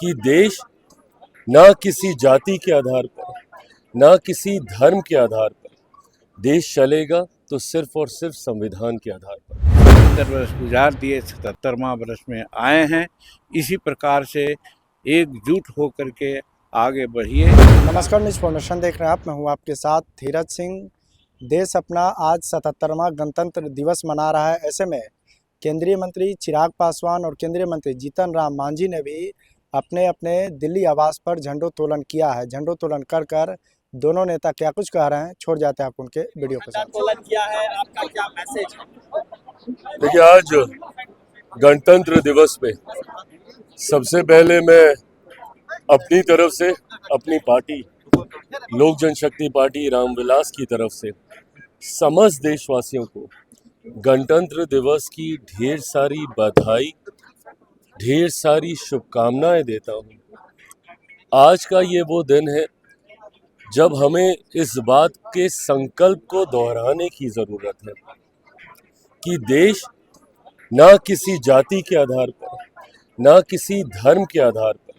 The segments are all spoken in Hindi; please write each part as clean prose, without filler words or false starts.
कि देश न किसी जाति के आधार पर, न किसी धर्म के आधार पर देश चलेगा तो सिर्फ और सिर्फ संविधान के आधार पर। 70 वर्ष गुजार दिए, 77वां वर्ष में आए हैं। इसी प्रकार से एकजुट होकर के आगे बढ़िए। नमस्कार, न्यूज़ फॉर्मेशन देख रहे हैं आप। मैं हूं आपके साथ धीरज सिंह। देश अपना आज 77वां गणतंत्र दिवस मना रहा है। ऐसे में केंद्रीय मंत्री चिराग पासवान और केंद्रीय मंत्री जीतन राम मांझी ने भी अपने अपने दिल्ली आवास पर झंडोत्तोलन किया है। झंडोत्तोलन कर कर दोनों नेता क्या कुछ कह रहे हैं, छोड़ जाते हैं आप उनके वीडियो के साथ। झंडोत्तोलन किया है, आपका क्या मैसेज है? देखिए, आज गणतंत्र दिवस पे सबसे पहले मैं अपनी तरफ से, अपनी पार्टी लोक जनशक्ति पार्टी रामविलास की तरफ से समस्त देशवासियों को गणतंत्र दिवस की ढेर सारी बधाई, ढेर सारी शुभकामनाएं देता हूं। आज का ये वो दिन है जब हमें इस बात के संकल्प को दोहराने की जरूरत है कि देश न किसी जाति के आधार पर, न किसी धर्म के आधार पर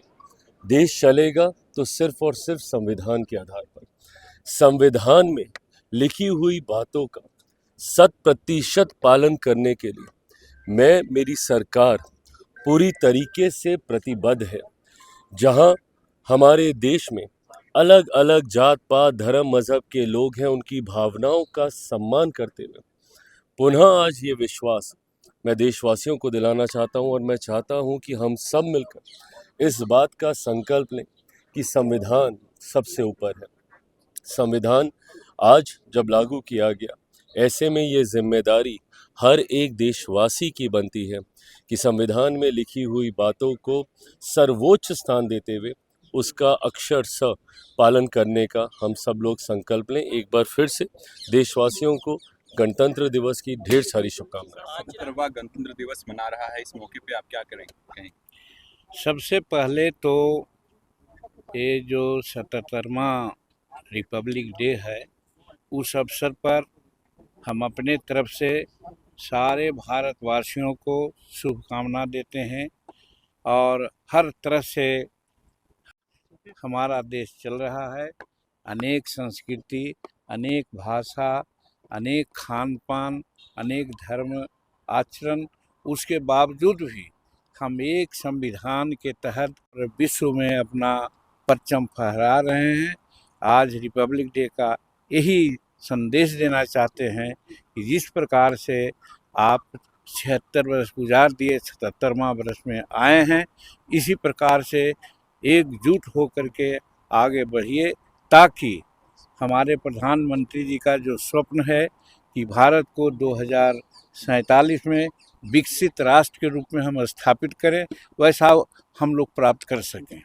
देश चलेगा तो सिर्फ और सिर्फ संविधान के आधार पर। संविधान में लिखी हुई बातों का 100% पालन करने के लिए मेरी सरकार पूरी तरीके से प्रतिबद्ध है। जहां हमारे देश में अलग अलग जात पात धर्म मजहब के लोग हैं, उनकी भावनाओं का सम्मान करते हुए पुनः आज ये विश्वास मैं देशवासियों को दिलाना चाहता हूं और मैं चाहता हूं कि हम सब मिलकर इस बात का संकल्प लें कि संविधान सबसे ऊपर है। संविधान आज जब लागू किया गया, ऐसे में ये जिम्मेदारी हर एक देशवासी की बनती है कि संविधान में लिखी हुई बातों को सर्वोच्च स्थान देते हुए उसका अक्षरशः पालन करने का हम सब लोग संकल्प लें। एक बार फिर से देशवासियों को गणतंत्र दिवस की ढेर सारी शुभकामनाएं। 77वां गणतंत्र दिवस मना रहा है, इस मौके पे आप क्या करेंगे? सबसे पहले तो ये जो 77वां रिपब्लिक डे है, उस अवसर पर हम अपने तरफ से सारे भारतवासियों को शुभकामना देते हैं और हर तरह से हमारा देश चल रहा है। अनेक संस्कृति, अनेक भाषा, अनेक खान पान, अनेक धर्म आचरण, उसके बावजूद भी हम एक संविधान के तहत विश्व में अपना परचम फहरा रहे हैं। आज रिपब्लिक डे का यही संदेश देना चाहते हैं कि जिस प्रकार से आप 76 वर्ष गुजार दिए, 77वां वर्ष में आए हैं, इसी प्रकार से एकजुट होकर के आगे बढ़िए, ताकि हमारे प्रधानमंत्री जी का जो स्वप्न है कि भारत को 2047 में विकसित राष्ट्र के रूप में हम स्थापित करें, वैसा हम लोग प्राप्त कर सकें।